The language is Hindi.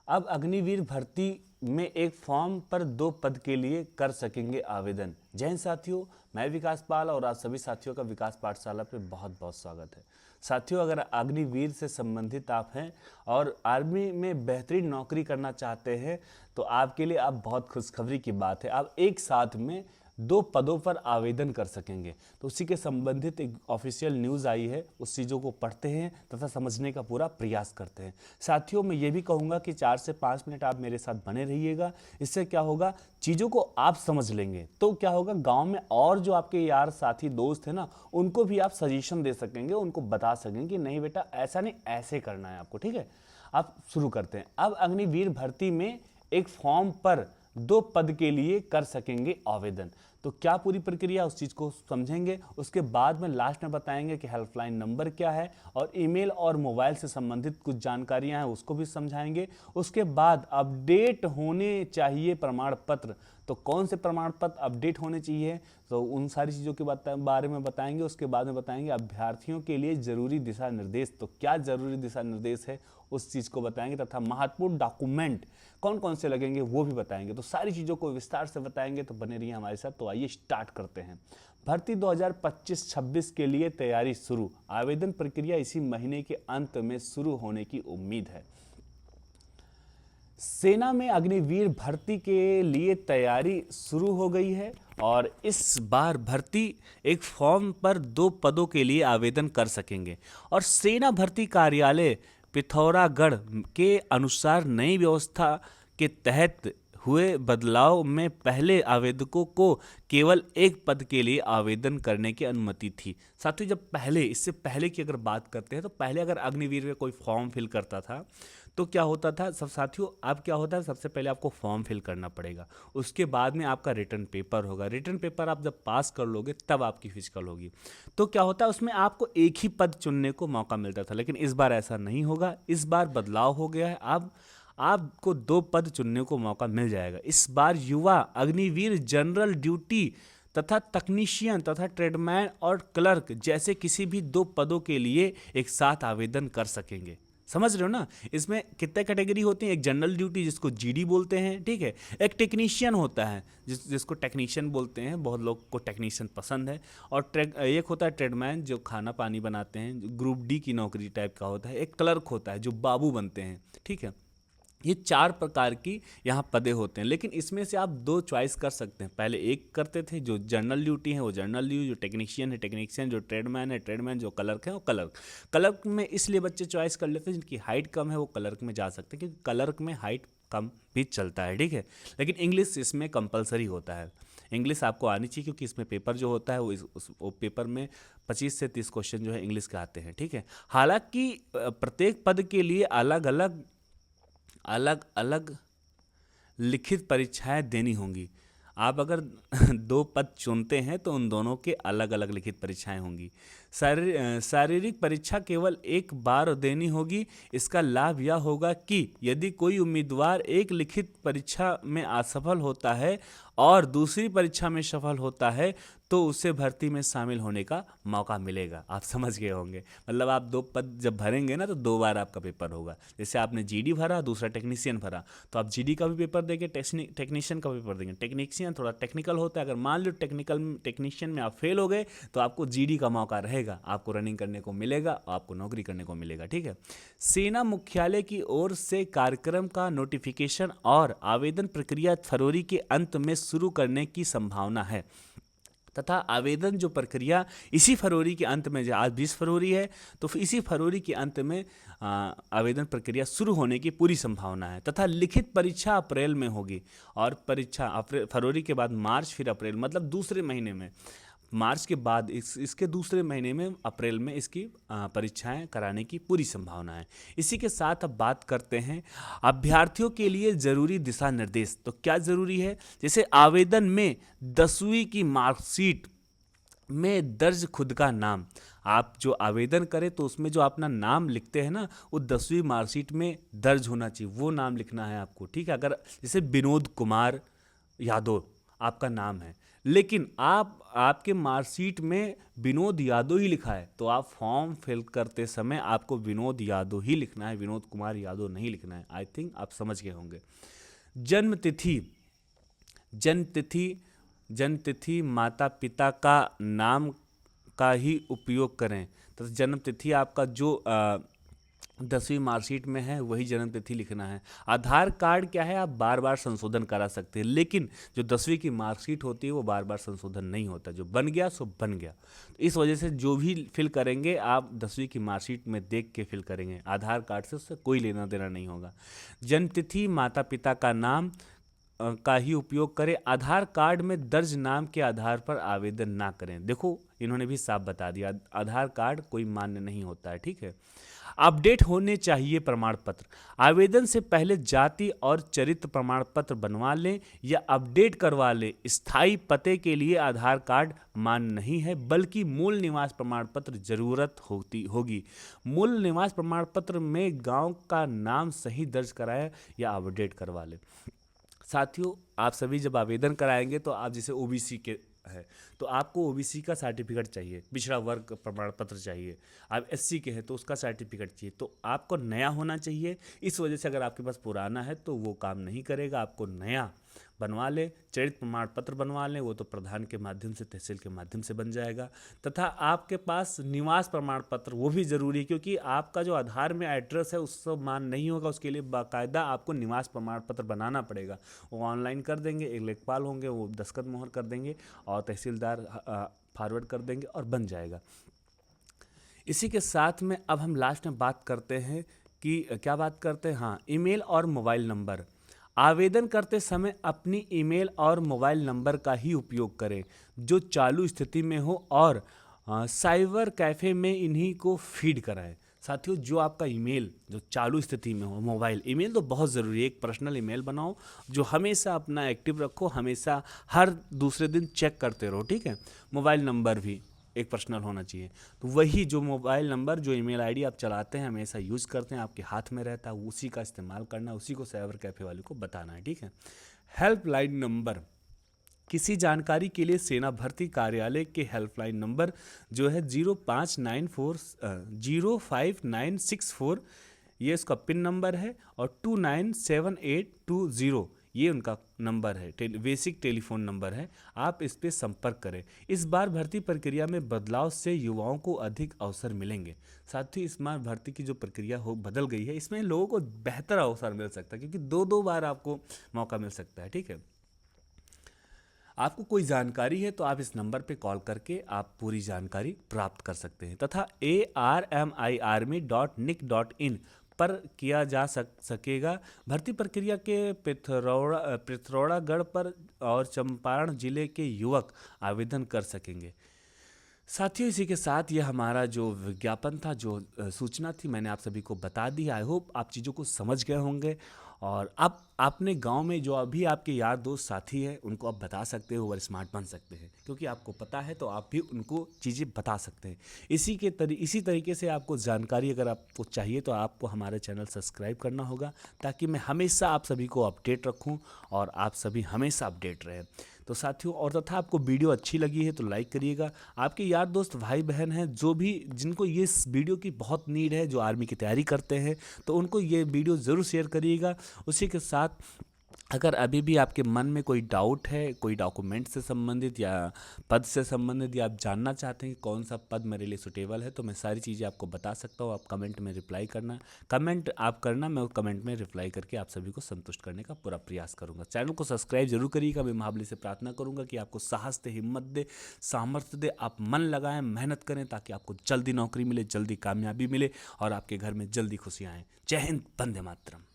अब अग्निवीर भर्ती में एक फॉर्म पर 2 पद के लिए कर सकेंगे आवेदन। जय हिंद साथियों, मैं विकास पाल और आप सभी साथियों का विकास पाठशाला पे बहुत बहुत स्वागत है। साथियों, अगर अग्निवीर से संबंधित आप हैं और आर्मी में बेहतरीन नौकरी करना चाहते हैं तो आपके लिए अब बहुत खुशखबरी की बात है। आप एक साथ में 2 पदों पर आवेदन कर सकेंगे। तो उसी के संबंधित एक ऑफिशियल न्यूज़ आई है, उस चीज़ों को पढ़ते हैं तथा समझने का पूरा प्रयास करते हैं। साथियों, मैं ये भी कहूँगा कि 4 से 5 मिनट आप मेरे साथ बने रहिएगा। इससे क्या होगा, चीज़ों को आप समझ लेंगे तो क्या होगा, गांव में और जो आपके यार साथी दोस्त हैं ना, उनको भी आप सजेशन दे सकेंगे, उनको बता सकेंगे कि नहीं बेटा ऐसा नहीं, ऐसे करना है आपको। ठीक है, आप शुरू करते हैं। अब अग्निवीर भर्ती में एक फॉर्म पर 2 पद के लिए कर सकेंगे आवेदन। तो क्या पूरी प्रक्रिया, उस चीज़ को समझेंगे। उसके बाद में लास्ट में बताएंगे कि हेल्पलाइन नंबर क्या है और ईमेल और मोबाइल से संबंधित कुछ जानकारियां हैं उसको भी समझाएंगे। उसके बाद अपडेट होने चाहिए प्रमाण पत्र, तो कौन से प्रमाण पत्र अपडेट होने चाहिए, तो उन सारी चीज़ों के बारे में बताएंगे। उसके बाद में बताएंगे अभ्यर्थियों के लिए जरूरी दिशा निर्देश, तो क्या जरूरी दिशा निर्देश है उस चीज़ को बताएंगे, तथा महत्वपूर्ण डॉक्यूमेंट कौन कौन से लगेंगे वो भी बताएंगे। तो सारी चीज़ों को विस्तार से बताएंगे, तो बने रहिए हमारे साथ। तो आइए स्टार्ट करते हैं। भर्ती 2025-26 के लिए तैयारी शुरू। आवेदन प्रक्रिया इसी महीने के अंत में शुरू होने की उम्मीद है। सेना में अग्निवीर भर्ती के लिए तैयारी शुरू हो गई है और इस बार भर्ती एक फॉर्म पर 2 पदों के लिए आवेदन कर सकेंगे। और सेना भर्ती कार्यालय पिथौरागढ़ के अनुसार नई व्यवस्था के तहत हुए बदलाव में पहले आवेदकों को केवल एक पद के लिए आवेदन करने की अनुमति थी। साथियों, जब पहले, इससे पहले की अगर बात करते हैं तो पहले अगर अग्निवीर में कोई फॉर्म फिल करता था तो क्या होता था, सब साथियों, अब क्या होता है, सबसे पहले आपको फॉर्म फिल करना पड़ेगा। उसके बाद में आपका रिटर्न पेपर होगा। रिटर्न पेपर आप जब पास कर लोगे तब आपकी फिजिकल होगी। तो क्या होता है, उसमें आपको एक ही पद चुनने को मौका मिलता था, लेकिन इस बार ऐसा नहीं होगा। इस बार बदलाव हो गया है। अब आपको 2 पद चुनने को मौका मिल जाएगा। इस बार युवा अग्निवीर जनरल ड्यूटी तथा तकनीशियन तथा ट्रेडमैन और क्लर्क जैसे किसी भी 2 पदों के लिए एक साथ आवेदन कर सकेंगे। समझ रहे हो ना। इसमें कितने कैटेगरी होती हैं, एक जनरल ड्यूटी जिसको जीडी बोलते हैं, ठीक है, एक टेक्नीशियन होता है जिसको टेक्नीशियन बोलते हैं, बहुत लोग को टेक्नीशियन पसंद है, और एक होता है ट्रेडमैन जो खाना पानी बनाते हैं, जो ग्रुप डी की नौकरी टाइप का होता है, एक क्लर्क होता है जो बाबू बनते हैं। ठीक है, ये 4 प्रकार की यहाँ पदे होते हैं, लेकिन इसमें से आप 2 चॉइस कर सकते हैं। पहले एक करते थे, जो जनरल ड्यूटी है वो जनरल ड्यूटी, जो टेक्नीशियन है टेक्नीशियन, जो ट्रेडमैन है ट्रेडमैन, जो क्लर्क है वो क्लर्क। क्लर्क में इसलिए बच्चे चॉइस कर लेते हैं जिनकी हाइट कम है वो क्लर्क में जा सकते हैं, क्योंकि क्लर्क में हाइट कम भी चलता है। ठीक है, लेकिन इंग्लिश इसमें कंपलसरी होता है। इंग्लिश आपको आनी चाहिए, क्योंकि इसमें पेपर जो होता है वो पेपर में 25 से 30 क्वेश्चन जो है इंग्लिश के आते हैं। ठीक है, हालांकि प्रत्येक पद के लिए अलग अलग लिखित परीक्षाएं देनी होंगी। आप अगर 2 पद चुनते हैं तो उन दोनों के अलग अलग लिखित परीक्षाएं होंगी। शारीरिक परीक्षा केवल एक बार देनी होगी। इसका लाभ यह होगा कि यदि कोई उम्मीदवार एक लिखित परीक्षा में असफल होता है और दूसरी परीक्षा में सफल होता है तो उसे भर्ती में शामिल होने का मौका मिलेगा। आप समझ गए होंगे, मतलब आप 2 पद जब भरेंगे ना तो 2 बार आपका पेपर होगा। जैसे आपने जीडी भरा, दूसरा टेक्नीशियन भरा, तो आप जीडी का भी पेपर देंगे, टेक्नीशियन का पेपर देंगे। टेक्नीशियन थोड़ा टेक्निकल होता है, अगर मान लो टेक्नीशियन में आप फेल हो गए तो आपको जीडी का मौका रहेगा, आपको रनिंग करने को मिलेगा, आपको नौकरी करने को मिलेगा। ठीक है, सेना मुख्यालय की ओर से कार्यक्रम का नोटिफिकेशन और आवेदन प्रक्रिया फरवरी के अंत में शुरू करने की संभावना है, तथा आवेदन जो प्रक्रिया इसी फरवरी के अंत में, आज 20 फरवरी है, तो इसी फरवरी के अंत में आवेदन प्रक्रिया शुरू होने की पूरी संभावना है। तथा लिखित परीक्षा अप्रैल में होगी, और परीक्षा फरवरी के बाद मार्च, फिर अप्रैल, मतलब दूसरे महीने में, मार्च के बाद इसके दूसरे महीने में अप्रैल में इसकी परीक्षाएं कराने की पूरी संभावना है। इसी के साथ अब बात करते हैं अभ्यर्थियों के लिए ज़रूरी दिशा निर्देश। तो क्या ज़रूरी है, जैसे आवेदन में 10वीं की मार्कशीट में दर्ज खुद का नाम, आप जो आवेदन करें तो उसमें जो अपना नाम लिखते हैं ना, वो 10वीं मार्कशीट में दर्ज होना चाहिए, वो नाम लिखना है आपको। ठीक है, अगर जैसे विनोद कुमार यादव आपका नाम है, लेकिन आपके मार्कशीट में विनोद यादव ही लिखा है, तो आप फॉर्म फिल करते समय आपको विनोद यादव ही लिखना है, विनोद कुमार यादव नहीं लिखना है। आई थिंक आप समझ गए होंगे। जन्म तिथि, जन्म तिथि माता पिता का नाम का ही उपयोग करें। तो जन्म तिथि आपका जो 10वीं मार्कशीट में है वही जन्म तिथि लिखना है। आधार कार्ड क्या है, आप बार बार संशोधन करा सकते हैं, लेकिन जो 10वीं की मार्कशीट होती है वो बार बार संशोधन नहीं होता, जो बन गया सो बन गया। तो इस वजह से जो भी फिल करेंगे आप 10वीं की मार्कशीट में देख के फिल करेंगे, आधार कार्ड से उससे कोई लेना देना नहीं होगा। जन्म तिथि माता पिता का नाम का ही उपयोग करें। आधार कार्ड में दर्ज नाम के आधार पर आवेदन ना करें। देखो इन्होंने भी साफ बता दिया, आधार कार्ड कोई मान्य नहीं होता है, ठीक है। अपडेट होने चाहिए प्रमाण पत्र। आवेदन से पहले जाति और चरित्र प्रमाण पत्र बनवा लें या अपडेट करवा लें। स्थायी पते के लिए आधार कार्ड मान्य नहीं है, बल्कि मूल निवास प्रमाण पत्र जरूरत होगी। मूल निवास प्रमाण पत्र में गांव का नाम सही दर्ज कराएं या अपडेट करवा लें। साथियों, आप सभी जब आवेदन कराएंगे तो आप जैसे ओबीसी के है तो आपको ओबीसी का सर्टिफिकेट चाहिए, पिछड़ा वर्ग प्रमाण पत्र चाहिए। आप एससी के हैं तो उसका सर्टिफिकेट चाहिए, तो आपको नया होना चाहिए। इस वजह से अगर आपके पास पुराना है तो वो काम नहीं करेगा, आपको नया बनवा लें। चरित्र प्रमाण पत्र बनवा लें, वो तो प्रधान के माध्यम से, तहसील के माध्यम से बन जाएगा। तथा आपके पास निवास प्रमाण पत्र वो भी ज़रूरी है, क्योंकि आपका जो आधार में एड्रेस है उससे मान नहीं होगा, उसके लिए बाकायदा आपको निवास प्रमाण पत्र बनाना पड़ेगा। वो ऑनलाइन कर देंगे, एक लेखपाल होंगे वो दस्तखत मोहर कर देंगे और तहसीलदार फॉरवर्ड कर देंगे और बन जाएगा। इसी के साथ में अब हम लास्ट में बात करते हैं कि क्या बात करते हैं, हाँ, ईमेल और मोबाइल नंबर। आवेदन करते समय अपनी ईमेल और मोबाइल नंबर का ही उपयोग करें जो चालू स्थिति में हो और साइबर कैफ़े में इन्हीं को फीड कराएं। साथियों, जो आपका ईमेल जो चालू स्थिति में हो, मोबाइल ईमेल तो बहुत ज़रूरी है। एक पर्सनल ईमेल बनाओ जो हमेशा अपना एक्टिव रखो, हमेशा हर दूसरे दिन चेक करते रहो, ठीक है। मोबाइल नंबर भी एक पर्सनल होना चाहिए। तो वही जो मोबाइल नंबर, जो ईमेल आईडी आप चलाते हैं, हमेशा यूज़ करते हैं, आपके हाथ में रहता है, उसी का इस्तेमाल करना है, उसी को साइबर कैफ़े वाले को बताना है, ठीक है। हेल्पलाइन नंबर, किसी जानकारी के लिए सेना भर्ती कार्यालय के हेल्पलाइन नंबर जो है 0594 ये उसका पिन नंबर है, और 297820 ये उनका नंबर है, बेसिक टेलीफोन नंबर है। आप इस पर संपर्क करें। इस बार भर्ती प्रक्रिया में बदलाव से युवाओं को अधिक अवसर मिलेंगे। साथ ही इस बार भर्ती की जो प्रक्रिया बदल गई है, इसमें लोगों को बेहतर अवसर मिल सकता है, क्योंकि 2 बार आपको मौका मिल सकता है, ठीक है। आपको कोई जानकारी है तो आप इस नंबर पे कॉल करके आप पूरी जानकारी प्राप्त कर सकते हैं। तथा army.nic.in पर किया जा सकेगा। भर्ती प्रक्रिया के पिथौरागढ़ पर और चंपारण जिले के युवक आवेदन कर सकेंगे। साथियों, इसी के साथ ये हमारा जो विज्ञापन था, जो सूचना थी, मैंने आप सभी को बता दी। आई होप आप चीज़ों को समझ गए होंगे, और अब अपने गांव में जो अभी आपके यार दोस्त साथी हैं उनको आप बता सकते हो और स्मार्ट बन सकते हैं, क्योंकि आपको पता है तो आप भी उनको चीज़ें बता सकते हैं। इसी तरीके से आपको जानकारी अगर आपको चाहिए तो आपको हमारे चैनल सब्सक्राइब करना होगा, ताकि मैं हमेशा आप सभी को अपडेट रखूं और आप सभी हमेशा अपडेट रहें। तो साथियों, और तथा आपको वीडियो अच्छी लगी है तो लाइक करिएगा। आपके यार दोस्त भाई बहन हैं जिनको ये वीडियो की बहुत नीड है, जो आर्मी की तैयारी करते हैं, तो उनको ये वीडियो ज़रूर शेयर करिएगा। उसी के साथ अगर अभी भी आपके मन में कोई डाउट है, कोई डॉक्यूमेंट से संबंधित या पद से संबंधित, या आप जानना चाहते हैं कि कौन सा पद मेरे लिए सुटेबल है, तो मैं सारी चीज़ें आपको बता सकता हूँ। आप कमेंट में रिप्लाई करना, मैं कमेंट में रिप्लाई करके आप सभी को संतुष्ट करने का पूरा प्रयास करूँगा। चैनल को सब्सक्राइब जरूर करिएगा। मैं महाबली से प्रार्थना करूँगा कि आपको साहस दे, हिम्मत दे, सामर्थ्य दे, आप मन लगाएं, मेहनत करें, ताकि आपको जल्दी नौकरी मिले, जल्दी कामयाबी मिले और आपके घर में जल्दी खुशियाँ आएँ। जय हिंद, वंदे मातरम।